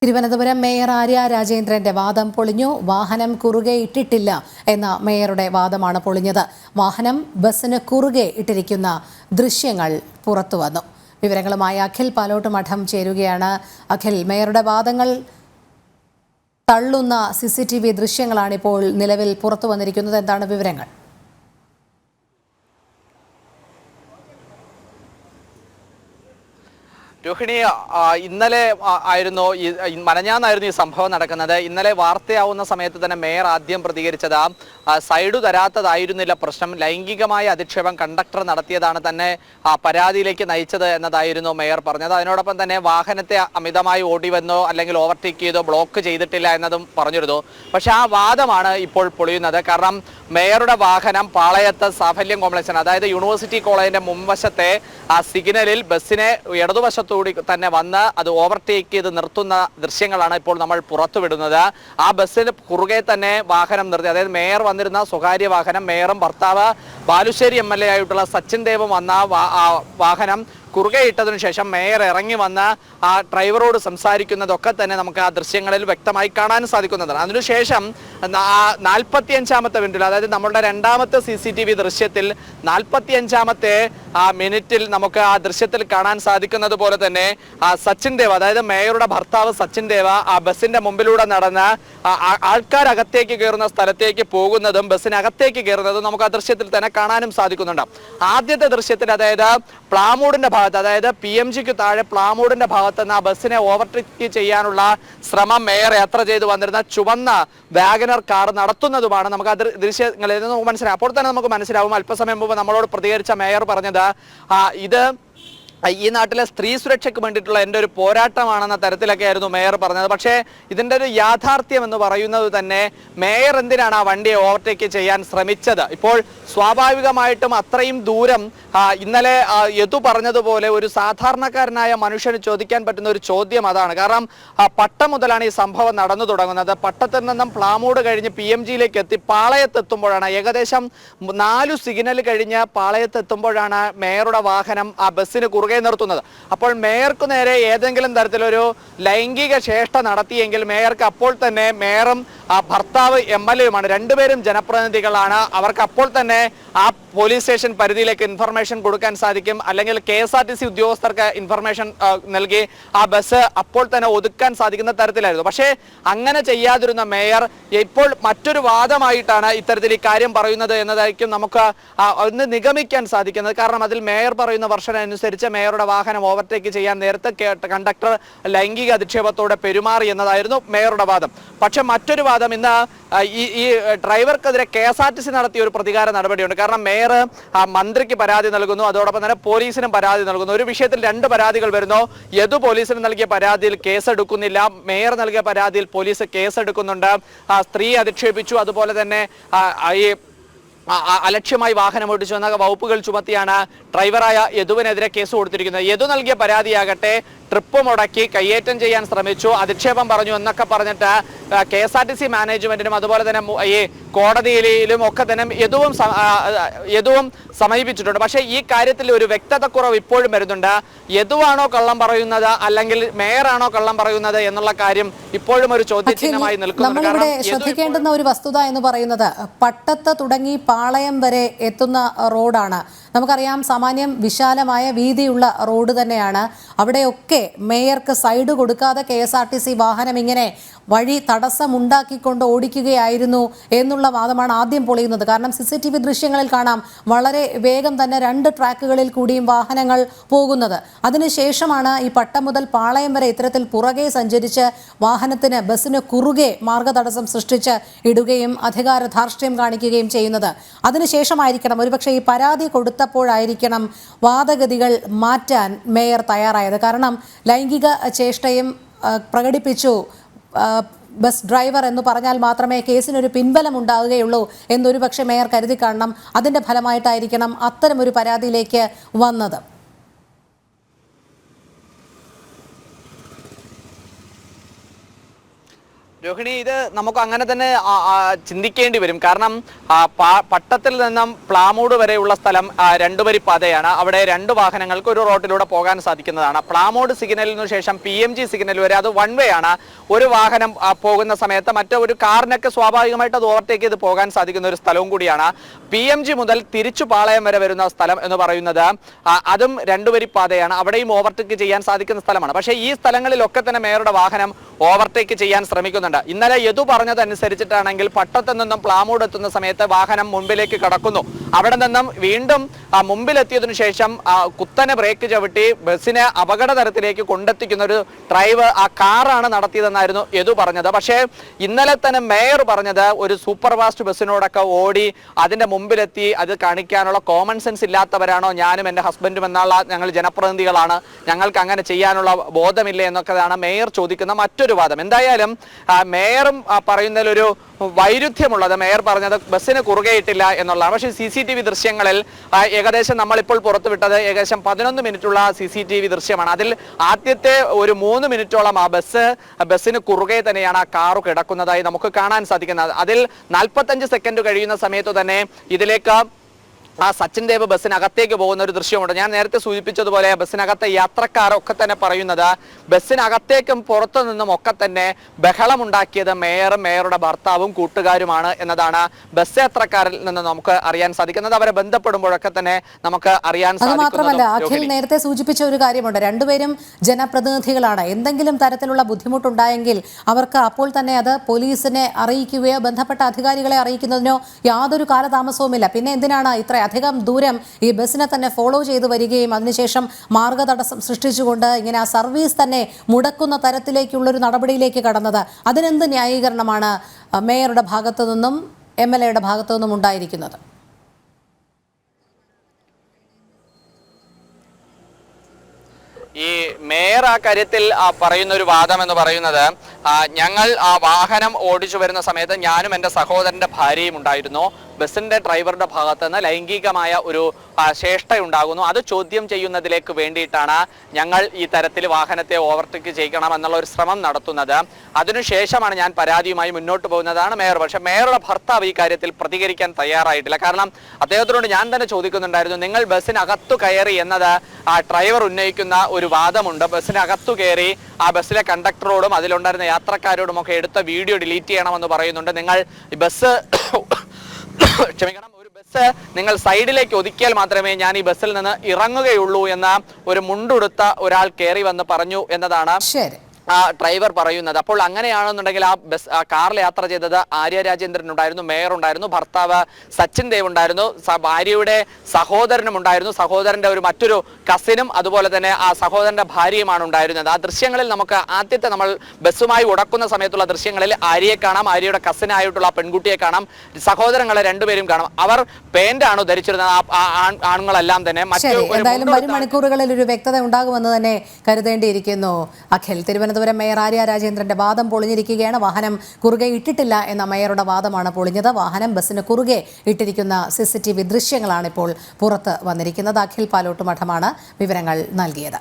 Thiruvananthapuram mayor Arya രാജേന്ദ്രന്റെ വാദം പൊളിഞ്ഞു. വാഹനം കുറുകെ ഇട്ടിട്ടില്ല എന്ന മേയറുടെ വാദമാണ് പൊളിഞ്ഞത്. വാഹനം ബസ്സിന് കുറുകെ ഇട്ടിരിക്കുന്ന ദൃശ്യങ്ങൾ പുറത്തുവന്നു. വിവരങ്ങളുമായി അഖിൽ പാലോട്ടുമഠം ചേരുകയാണ്. അഖിൽ, മേയറുടെ വാദങ്ങൾ തള്ളുന്ന CCTV ദൃശ്യങ്ങളാണ് ഇപ്പോൾ നിലവിൽ പുറത്തു വന്നിരിക്കുന്നത്. എന്താണ് വിവരങ്ങൾ? രോഹിണി, ഇന്നലെ ആയിരുന്നു മനഞ്ഞാന്നായിരുന്നു ഈ സംഭവം നടക്കുന്നത്. ഇന്നലെ വാർത്തയാവുന്ന സമയത്ത് തന്നെ മേയർ ആദ്യം പ്രതികരിച്ചത് സൈഡ് തരാത്തതായിരുന്നില്ല പ്രശ്നം, ലൈംഗികമായ അധിക്ഷേപം കണ്ടക്ടർ നടത്തിയതാണ് തന്നെ പരാതിയിലേക്ക് നയിച്ചത് എന്നതായിരുന്നു മേയർ പറഞ്ഞത്. അതിനോടൊപ്പം തന്നെ വാഹനത്തെ അമിതമായി ഓടി വന്നോ അല്ലെങ്കിൽ ഓവർടേക്ക് ചെയ്തോ ബ്ലോക്ക് ചെയ്തിട്ടില്ല എന്നതും പറഞ്ഞിരുന്നു. പക്ഷെ ആ വാദമാണ് ഇപ്പോൾ പൊളിയുന്നത്. കാരണം മേയറുടെ വാഹനം പാളയത്ത് സാഫല്യം കോംപ്ലക്സിന്, അതായത് യൂണിവേഴ്സിറ്റി കോളേജിന്റെ മുൻവശത്തെ ആ സിഗ്നലിൽ ബസ്സിനെ ഇടതുവശത്തോടി തന്നെ വന്ന് അത് ഓവർടേക്ക് ചെയ്ത് നിർത്തുന്ന ദൃശ്യങ്ങളാണ് ഇപ്പോൾ നമ്മൾ പുറത്തുവിടുന്നത്. ആ ബസ്സിന് കുറുകെ തന്നെ വാഹനം നിർത്തി, അതായത് മേയർ വന്നിരുന്ന സ്വകാര്യ വാഹനം, മേയറും ഭർത്താവ് ബാലുശ്ശേരി MLA ആയിട്ടുള്ള സച്ചിൻ ദേവും വന്ന വാഹനം കുറുകെ ഇട്ടതിനു ശേഷം മേയർ ഇറങ്ങി വന്ന് ആ ഡ്രൈവറോട് സംസാരിക്കുന്നതൊക്കെ തന്നെ നമുക്ക് ആ ദൃശ്യങ്ങളിൽ വ്യക്തമായി കാണാൻ സാധിക്കുന്നതാണ്. അതിനുശേഷം 45-ാമത്തെ മിനിറ്റിൽ, അതായത് നമ്മളുടെ രണ്ടാമത്തെ CCTV ദൃശ്യത്തിൽ 45-ാമത്തെ മിനിറ്റിൽ നമുക്ക് ആ ദൃശ്യത്തിൽ കാണാൻ സാധിക്കുന്നത് പോലെ തന്നെ സച്ചിൻ ദേവ്, അതായത് മേയറുടെ ഭർത്താവ് സച്ചിൻ ദേവ് ആ ബസ്സിന്റെ മുമ്പിലൂടെ നടന്ന് ആൾക്കാരകത്തേക്ക് കയറുന്ന സ്ഥലത്തേക്ക് പോകുന്നതും ബസ്സിനകത്തേക്ക് കയറുന്നതും നമുക്ക് ആ ദൃശ്യത്തിൽ തന്നെ കാണാനും സാധിക്കുന്നുണ്ട്. ആദ്യത്തെ ദൃശ്യത്തിൽ, അതായത് പ്ലാമൂടിന്റെ ഭാഗത്ത്, അതായത് PMGക്ക് താഴെ പ്ലാമൂടിന്റെ ഭാഗത്ത് നിന്ന് ആ ബസ്സിനെ ഓവർടേക്ക് ചെയ്യാനുള്ള ശ്രമം മേയർ യാത്ര ചെയ്ത് വന്നിരുന്ന ചുവന്ന വാഗനർ കാർ നടത്തുന്നതുമാണ് നമുക്ക് ആ ദൃശ്യങ്ങളിൽ നിന്ന് മനസ്സിലാവും. അപ്പോൾ തന്നെ നമുക്ക് മനസ്സിലാവും, അല്പസമയം മുമ്പ് നമ്മളോട് പ്രതികരിച്ച മേയർ പറഞ്ഞത് ഇത് ഈ നാട്ടിലെ സ്ത്രീ സുരക്ഷയ്ക്ക് വേണ്ടിയിട്ടുള്ള എൻ്റെ ഒരു പോരാട്ടമാണെന്ന തരത്തിലൊക്കെ ആയിരുന്നു മേയർ പറഞ്ഞത്. പക്ഷേ ഇതിൻ്റെ ഒരു യാഥാർത്ഥ്യം എന്ന് പറയുന്നത് തന്നെ മേയർ എന്തിനാണ് ആ വണ്ടിയെ ഓവർടേക്ക് ചെയ്യാൻ ശ്രമിച്ചത്? ഇപ്പോൾ സ്വാഭാവികമായിട്ടും അത്രയും ദൂരം ഇന്നലെ യദു പറഞ്ഞതുപോലെ ഒരു സാധാരണക്കാരനായ മനുഷ്യന് ചോദിക്കാൻ പറ്റുന്ന ഒരു ചോദ്യം അതാണ്. കാരണം പട്ടം മുതലാണ് ഈ സംഭവം നടന്നു തുടങ്ങുന്നത്. പട്ടത്തിൽ നിന്നും പ്ലാമൂട് കഴിഞ്ഞ് PMGയിലേക്ക് എത്തി പാളയത്തെത്തുമ്പോഴാണ്, ഏകദേശം 4 സിഗ്നൽ കഴിഞ്ഞ് പാളയത്തെത്തുമ്പോഴാണ് മേയറുടെ വാഹനം ആ ബസ്സിന് കുറുകെ നിർത്തുന്നത്. അപ്പോൾ മേയർക്ക് നേരെ ഏതെങ്കിലും തരത്തിലൊരു ലൈംഗിക ചേഷ്ട നടത്തിയെങ്കിൽ മേയർക്ക് അപ്പോൾ തന്നെ, മേയറും ഭർത്താവ് MLAയുമാണ്, രണ്ടുപേരും ജനപ്രതിനിധികളാണ്, അവർക്ക് അപ്പോൾ തന്നെ ആ പോലീസ് സ്റ്റേഷൻ പരിധിയിലേക്ക് ഇൻഫർമേഷൻ കൊടുക്കാൻ സാധിക്കും, അല്ലെങ്കിൽ KSRTC ഉദ്യോഗസ്ഥർക്ക് ഇൻഫർമേഷൻ നൽകി ആ ബസ് അപ്പോൾ തന്നെ ഒതുക്കാൻ സാധിക്കുന്ന തരത്തിലായിരുന്നു. പക്ഷേ അങ്ങനെ ചെയ്യാതിരുന്ന മേയർ ഇപ്പോൾ മറ്റൊരു വാദമായിട്ടാണ് ഇത്തരത്തിൽ ഈ കാര്യം പറയുന്നത് എന്നതായിരിക്കും നമുക്ക് ഒന്ന് നിഗമിക്കാൻ സാധിക്കുന്നത്. കാരണം അതിൽ മേയർ പറയുന്ന വെർഷൻ അനുസരിച്ച് മേയറുടെ വാഹനം ഓവർടേക്ക് ചെയ്യാൻ നേരത്തെ കണ്ടക്ടർ ലൈംഗിക അധിക്ഷേപത്തോടെ പെരുമാറി എന്നതായിരുന്നു മേയറുടെ വാദം. പക്ഷെ മറ്റൊരു വാദം, ഇന്ന് ഈ ഡ്രൈവർക്കെതിരെ KSRTC നടത്തിയ ഒരു പ്രതികാര നടപടിയുണ്ട്. കാരണം മേയർ മന്ത്രിക്ക് പരാതി നൽകുന്നു, അതോടൊപ്പം തന്നെ പോലീസിനും പരാതി നൽകുന്നു. ഒരു വിഷയത്തിൽ 2 പരാതികൾ വരുന്നു. യദു പോലീസിന് നൽകിയ പരാതിയിൽ കേസെടുക്കുന്നില്ല, മേയർ നൽകിയ പരാതിയിൽ പോലീസ് കേസെടുക്കുന്നുണ്ട്. സ്ത്രീ അധിക്ഷേപിച്ചു, അതുപോലെ തന്നെ ഈ അലക്ഷ്യമായി വാഹനം ഓടിച്ചു എന്ന വകുപ്പുകൾ ചുമത്തിയാണ് ഡ്രൈവറായ യദുവിനെതിരെ കേസ് കൊടുത്തിരിക്കുന്നത്. യദു നൽകിയ പരാതിയാകട്ടെ ട്രിപ്പ് മുടക്കി കയ്യേറ്റം ചെയ്യാൻ ശ്രമിച്ചു, അധിക്ഷേപം പറഞ്ഞു എന്നൊക്കെ പറഞ്ഞിട്ട് KSRTC മാനേജ്മെന്റിനും അതുപോലെ തന്നെ ഈ കോടതിയിലും ഒക്കെ തന്നെ യദുവും സമീപിച്ചിട്ടുണ്ട്. പക്ഷേ ഈ കാര്യത്തിൽ ഒരു വ്യക്തതക്കുറവ് ഇപ്പോഴും വരുന്നുണ്ട്. യദുവാണോ കള്ളം പറയുന്നത് അല്ലെങ്കിൽ മേയറാണോ കള്ളം പറയുന്നത് എന്നുള്ള കാര്യം ഇപ്പോഴും ഒരു ചോദ്യചിഹ്നമായി നിൽക്കുന്നുണ്ട്. നമ്മളിവിടെ ശ്രദ്ധിക്കേണ്ടുന്ന ഒരു വസ്തുത എന്ന് പറയുന്നത്, പട്ടത്ത് തുടങ്ങി പാളയം വരെ എത്തുന്ന റോഡാണ്. നമുക്കറിയാം, സാമാന്യം വിശാലമായ വീതിയുള്ള റോഡ് തന്നെയാണ്. അവിടെയൊക്കെ മേയർക്ക് സൈഡ് കൊടുക്കാതെ KSRTC വാഹനം ഇങ്ങനെ വഴി തടസ്സമുണ്ടാക്കിക്കൊണ്ട് ഓടിക്കുകയായിരുന്നു എന്നുള്ള വാദമാണ് ആദ്യം പൊളിയുന്നത്. കാരണം CCTV ദൃശ്യങ്ങളിൽ കാണാം, വളരെ വേഗം തന്നെ 2 ട്രാക്കുകളിൽ കൂടിയും വാഹനങ്ങൾ പോകുന്നത്. അതിനുശേഷമാണ് ഈ പട്ടം മുതൽ പാളയം വരെ ഇത്തരത്തിൽ പുറകെ സഞ്ചരിച്ച് ബസ്സിന് കുറുകെ മാർഗതടസ്സം സൃഷ്ടിച്ച് ഇടുകയും അധികാര ധാർഷ്ട്യം കാണിക്കുകയും ചെയ്യുന്നത്. അതിനുശേഷമായിരിക്കണം, ഒരുപക്ഷെ ഈ പരാതി കൊടുത്തപ്പോഴായിരിക്കണം വാദഗതികൾ മാറ്റാൻ മേയർ തയ്യാറായത്. കാരണം ലൈംഗിക ചേഷ്ടയും പ്രകടിപ്പിച്ചു ബസ് ഡ്രൈവർ എന്ന് പറഞ്ഞാൽ മാത്രമേ കേസിനൊരു പിൻബലം ഉണ്ടാവുകയുള്ളൂ എന്നൊരു പക്ഷേ മേയർ കരുതി കാണണം. അതിൻ്റെ ഫലമായിട്ടായിരിക്കണം അത്തരമൊരു പരാതിയിലേക്ക് വന്നത്. രോഹിണി, ഇത് നമുക്ക് അങ്ങനെ തന്നെ ചിന്തിക്കേണ്ടി വരും. കാരണം പട്ടത്തിൽ നിന്നും പ്ലാമൂട് വരെയുള്ള സ്ഥലം രണ്ടുവരി പാതയാണ്. അവിടെ രണ്ട് വാഹനങ്ങൾക്ക് ഒരു റോഡിലൂടെ പോകാൻ സാധിക്കുന്നതാണ്. പ്ലാമൂട് സിഗ്നലിനു ശേഷം PMG സിഗ്നൽ വരെ അത് വൺ വേ ആണ്. ഒരു വാഹനം പോകുന്ന സമയത്ത് മറ്റൊരു കാറിനൊക്കെ സ്വാഭാവികമായിട്ട് അത് ഓവർടേക്ക് ചെയ്ത് പോകാൻ സാധിക്കുന്ന ഒരു സ്ഥലവും കൂടിയാണ്. PMG മുതൽ തിരിച്ചു പാളയം വരെ വരുന്ന സ്ഥലം എന്ന് പറയുന്നത് അതും രണ്ടുവരി പാതയാണ്. അവിടെയും ഓവർടേക്ക് ചെയ്യാൻ സാധിക്കുന്ന സ്ഥലമാണ്. പക്ഷേ ഈ സ്ഥലങ്ങളിലൊക്കെ തന്നെ മേയറുടെ വാഹനം ഓവർടേക്ക് ചെയ്യാൻ ശ്രമിക്കുന്നുണ്ട്. ഇന്നലെ യദു പറഞ്ഞതനുസരിച്ചിട്ടാണെങ്കിൽ പട്ടത്ത് നിന്നും പ്ലാമൂട് എത്തുന്ന സമയത്ത് വാഹനം മുമ്പിലേക്ക് കടക്കുന്നു. അവിടെ നിന്നും വീണ്ടും മുമ്പിലെത്തിയതിനു ശേഷം കുത്തനെ ബ്രേക്ക് ചവിട്ടി ബസ്സിനെ അപകട തരത്തിലേക്ക് കൊണ്ടെത്തിക്കുന്ന ഒരു ഡ്രൈവ് ആ കാറാണ് നടത്തിയതെന്നായിരുന്നു യദു പറഞ്ഞത്. പക്ഷേ ഇന്നലെ തന്നെ മേയർ പറഞ്ഞത് ഒരു സൂപ്പർ ഫാസ്റ്റ് ബസ്സിനോടൊക്കെ ഓടി അതിന്റെ മുമ്പിലെത്തി അത് കാണിക്കാനുള്ള കോമൺ സെൻസ് ഇല്ലാത്തവരാണോ ഞാനും എൻ്റെ ഹസ്ബൻഡും എന്നുള്ള ഞങ്ങൾ ജനപ്രതിനിധികളാണ്, ഞങ്ങൾക്ക് അങ്ങനെ ചെയ്യാനുള്ള ബോധമില്ല എന്നൊക്കെയാണ് മേയർ ചോദിക്കുന്ന മറ്റൊരു വാദം. എന്തായാലും മേയറും പറയുന്നതിലൊരു വൈരുദ്ധ്യമുള്ളത്. മേയർ പറഞ്ഞത് ബസ്സിന് കുറുകെയിട്ടില്ല എന്നുള്ളതാണ്. പക്ഷേ CCTV ദൃശ്യങ്ങളിൽ ഏകദേശം നമ്മളിപ്പോൾ പുറത്തുവിട്ടത് ഏകദേശം 11 മിനിറ്റുള്ള CCTV ദൃശ്യമാണ്. അതിൽ ആദ്യത്തെ ഒരു 3 മിനിറ്റോളം ആ ബസ്സിന് കുറുകെ തന്നെയാണ് ആ കാറ് കിടക്കുന്നതായി നമുക്ക് കാണാൻ സാധിക്കുന്നത്. അതിൽ 45 സെക്കൻഡ് കഴിയുന്ന സമയത്ത് തന്നെ ഇതിലേക്ക് ആ സച്ചിൻ ദേവ് ബസ്സിനകത്തേക്ക് പോകുന്ന ഒരു ദൃശ്യമുണ്ട്. ഞാൻ നേരത്തെ സൂചിപ്പിച്ചതുപോലെ ബസ്സിനകത്തെ യാത്രക്കാരൊക്കെ തന്നെ പറയുന്നത് ബസ്സിനകത്തേക്കും പുറത്തു നിന്നും ഒക്കെ തന്നെ ബഹളമുണ്ടാക്കിയത് മേയറുടെ ഭർത്താവും കൂട്ടുകാരുമാണ് എന്നതാണ് ബസ് യാത്രക്കാരിൽ നിന്ന് നമുക്ക് അറിയാൻ സാധിക്കുന്നത്. അവരെ ബന്ധപ്പെടുമ്പോഴൊക്കെ തന്നെ നമുക്ക് അറിയാൻ സാധിക്കും. മാത്രമല്ല അഖിൽ നേരത്തെ സൂചിപ്പിച്ച ഒരു കാര്യമുണ്ട്, രണ്ടുപേരും ജനപ്രതിനിധികളാണ്. എന്തെങ്കിലും തരത്തിലുള്ള ബുദ്ധിമുട്ടുണ്ടായെങ്കിൽ അവർക്ക് അപ്പോൾ തന്നെ അത് പോലീസിനെ അറിയിക്കുകയോ ബന്ധപ്പെട്ട അധികാരികളെ അറിയിക്കുന്നതിനോ യാതൊരു കാലതാമസവുമില്ല. പിന്നെ എന്തിനാണ് ഇത്ര അധികം ദൂരം ഈ ബസ്സിനെ തന്നെ ഫോളോ ചെയ്ത് വരികയും അതിനുശേഷം മാർഗതടസ്സം സൃഷ്ടിച്ചുകൊണ്ട് ഇങ്ങനെ ആ സർവീസ് തന്നെ മുടക്കുന്ന തരത്തിലേക്കുള്ളൊരു നടപടിയിലേക്ക് കടന്നത്? അതിനെന്ത് ന്യായീകരണമാണ് മേയറുടെ ഭാഗത്തു നിന്നും MLA-യുടെ ഭാഗത്തു നിന്നും ഉണ്ടായിരിക്കുന്നത്? ഈ മേയർ ആ കാര്യത്തിൽ പറയുന്ന ഒരു വാദം എന്ന് പറയുന്നത്, ഞങ്ങൾ ആ വാഹനം ഓടിച്ചു വരുന്ന സമയത്ത് ഞാനും എൻ്റെ സഹോദരൻ്റെ ഭാര്യയും ഉണ്ടായിരുന്നു. ബസ്സിന്റെ ഡ്രൈവറുടെ ഭാഗത്ത് നിന്ന് ലൈംഗികമായ ഒരു ചേഷ്ടയുണ്ടാകുന്നു. അത് ചോദ്യം ചെയ്യുന്നതിലേക്ക് വേണ്ടിയിട്ടാണ് ഞങ്ങൾ ഈ തരത്തിൽ വാഹനത്തെ ഓവർടേക്ക് ചെയ്യണം എന്നുള്ള ഒരു ശ്രമം നടത്തുന്നത്. അതിനുശേഷമാണ് ഞാൻ പരാതിയുമായി മുന്നോട്ട് പോകുന്നതാണ് മേയർ. പക്ഷെ മേയറുടെ ഭർത്താവ് ഈ കാര്യത്തിൽ പ്രതികരിക്കാൻ തയ്യാറായിട്ടില്ല. കാരണം അദ്ദേഹത്തിനോട് ഞാൻ തന്നെ ചോദിക്കുന്നുണ്ടായിരുന്നു, നിങ്ങൾ ബസ്സിനകത്തു കയറി എന്നത് ഡ്രൈവർ ഉന്നയിക്കുന്ന ഒരു വാദമുണ്ട്. ബസ്സിനകത്തു കയറി ആ ബസ്സിലെ കണ്ടക്ടറോടും അതിലുണ്ടായിരുന്ന യാത്രക്കാരോടും ഒക്കെ എടുത്ത വീഡിയോ ഡിലീറ്റ് ചെയ്യണമെന്ന് പറയുന്നുണ്ട്. നിങ്ങൾ ബസ് ക്ഷമിക്കണം, ഒരു ബസ് നിങ്ങൾ സൈഡിലേക്ക് ഒതുക്കിയാൽ മാത്രമേ ഞാൻ ഈ ബസ്സിൽ നിന്ന് ഇറങ്ങുകയുള്ളൂ എന്ന ഒരു മുണ്ടുടുത്ത ഒരാൾ കയറി വന്ന് പറഞ്ഞു എന്നതാണ് ഡ്രൈവർ പറയുന്നത്. അപ്പോൾ അങ്ങനെയാണെന്നുണ്ടെങ്കിൽ ആ കാറിൽ യാത്ര ചെയ്തത് ആര്യ രാജേന്ദ്രൻ ഉണ്ടായിരുന്നു, മേയർ ഉണ്ടായിരുന്നു, ഭർത്താവ് സച്ചിൻ ദേവ് ഉണ്ടായിരുന്നു, ഭാര്യയുടെ സഹോദരനും ഉണ്ടായിരുന്നു, സഹോദരന്റെ മറ്റൊരു കസിനും അതുപോലെ തന്നെ ആ സഹോദരന്റെ ഭാര്യയുമാണ് ഉണ്ടായിരുന്നത്. ആ ദൃശ്യങ്ങളിൽ നമുക്ക് ആദ്യത്തെ നമ്മൾ ബസ്സുമായി ഉടക്കുന്ന സമയത്തുള്ള ദൃശ്യങ്ങളിൽ ആര്യയെ കാണാം, ആര്യയുടെ കസിനായിട്ടുള്ള പെൺകുട്ടിയെ കാണാം, സഹോദരങ്ങളെ രണ്ടുപേരും കാണാം. അവർ പാന്റാണ് ധരിച്ചിരുന്നത് ആണുങ്ങളെല്ലാം തന്നെ. എന്തായാലും വരും മണിക്കൂറുകളിൽ ഒരു വ്യക്തത ഉണ്ടാകുമെന്ന് തന്നെ കരുതേണ്ടിയിരിക്കുന്നു. അഖിൽ, തിരുവനന്തപുരം മേയർ ആര്യ രാജേന്ദ്രന്റെ വാദം പൊളിഞ്ഞിരിക്കുകയാണ്. വാഹനം കുറുകെ ഇട്ടിട്ടില്ല എന്ന മേയറുടെ വാദമാണ് പൊളിഞ്ഞത്. വാഹനം ബസ്സിന് കുറുകെ ഇട്ടിരിക്കുന്ന CCTV ദൃശ്യങ്ങളാണ് ഇപ്പോൾ പുറത്ത് വന്നിരിക്കുന്നത്. അഖിൽ പാലോട്ടുമഠമാണ് വിവരങ്ങൾ നൽകിയത്.